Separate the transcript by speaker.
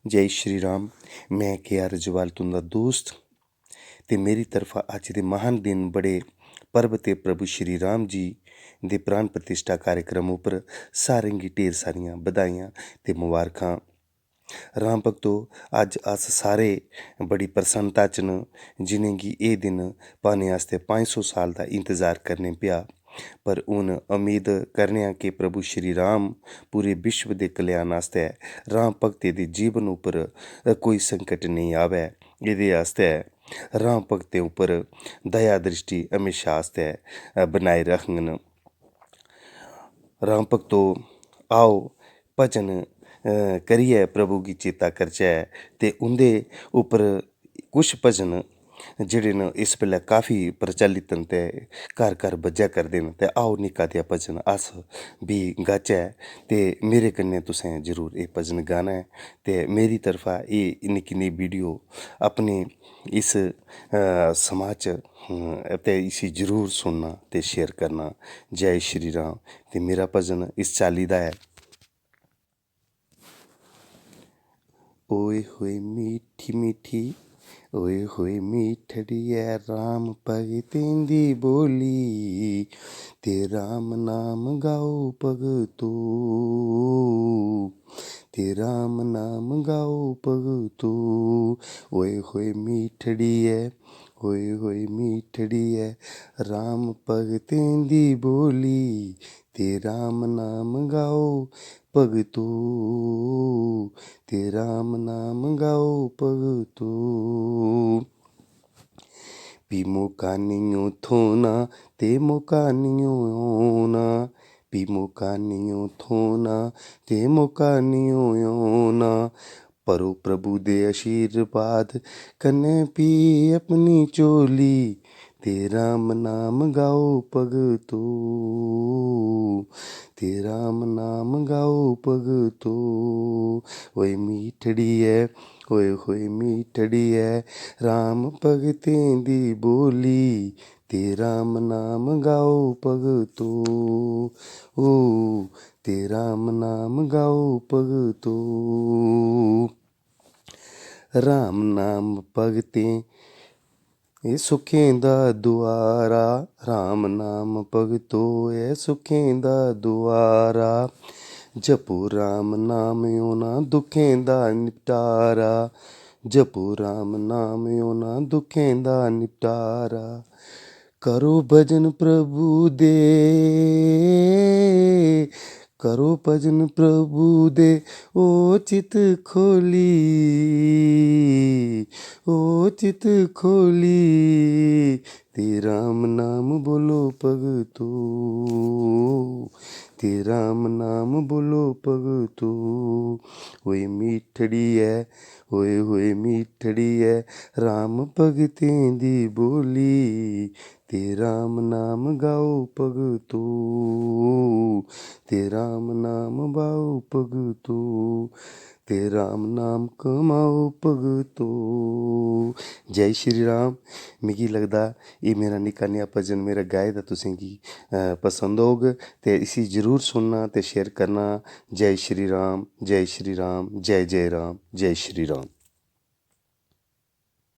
Speaker 1: जय श्री राम। मैं के आर जवाल तुंदा दोस्त ते मेरी तरफा अज दे महान दिन बड़े पर्व ते प्रभु श्री राम जी दे प्राण प्रतिष्ठा कार्यक्रम उप्पर सारें गी ढेर सारियां बधाइयां ते मुबारखां। राम भक्तो, अज अस सारे बड़ी प्रसन्नता च न जिनेंगी एह् दिन पाने आस्तै 500 साल दा इंतजार करने पेआ। पर हून उम्मीद करने आं कि प्रभु श्री राम पूरे विश्व दे कल्याण आस्तै राम भगते दे जीवन उप्पर कोई संकट नेईं आवै। एह्दे आस्तै राम भगतें उप्पर दया दृष्टि हमेशा आस्तै बनाए रखङन। राम भक्तो, आओ भजन करियै प्रभु गी चेता करचै ते उं'दे उप्पर कुछ भजन जेह्ड़े न इस बेल्लै काफी प्रचलित न ते घर घर बज्जा करदे न, ते आओ निक्का देहा भजन अस बी गाचै ते मेरे कन्नै तुसें जरूर एह् भजन गाना ऐ। ते मेरी तरफा एह् निक्की नेही वीडियो अपने इस समाज च ते इसी जरूर सुनना ते शेयर करना। जय श्री राम। ते मेरा भजन इस चाल्ली दा ऐ। ओए होए मीठी मीठी, ओए होए मीठड़ी ऐ राम भगतें दी बोली, ते राम नाम गाओ भगतो, ते राम नाम गाओ भगतो। ओए होए मीठड़ी ऐ, ओए होए मीठड़ी ऐ राम भगतें दी बोली, ते राम नाम गाओ भगतो, ते राम नाम गाओ भगतो। भी मौका निं थ्होना ते मौका निं औना, भी मौका निं थ्होना ते मौका निं औना, परो प्रभु दे आशीर्वाद कन्नै भी अपनी झोली, ते राम नाम गाओ भगतो, ते राम नाम गाओ भगतो। ओए मीठड़ी ऐ, ओए होए मीठड़ी ऐ राम भगतें दी बोली, ते राम नाम गाओ भगतो, ओ ते राम नाम गाओ भगतो। राम नाम भगतें एह् सुखें दा दुआरा, राम नाम भगतो ऐ सुखें दा दुआरा, जपो राम नाम होना दुखें दा निपटारा, जपो राम नाम होना दुखें दा निपटारा। करो भजन प्रभु दे, करो भजन प्रभु दे ओ चित खोली, ओ चित खोली, ते राम नाम बोलो भगतो, ते राम नाम बोलो भगतो। ओए मीठड़ी ऐ, ओए होए मीठड़ी ऐ राम भगतें दी बोली, ते राम नाम गाओ भगतो, ते राम नाम गाओ भगतो, ते राम नाम कमाओ भगतो। जय श्री राम। मिगी लगदा एह् मेरा निक्का नेहा भजन मेरा गाए दा तुसें गी पसंद होग, ते इसी जरूर सुनना ते शेयर करना। जय श्री राम, जय श्री राम, जय जय राम, जय श्री राम।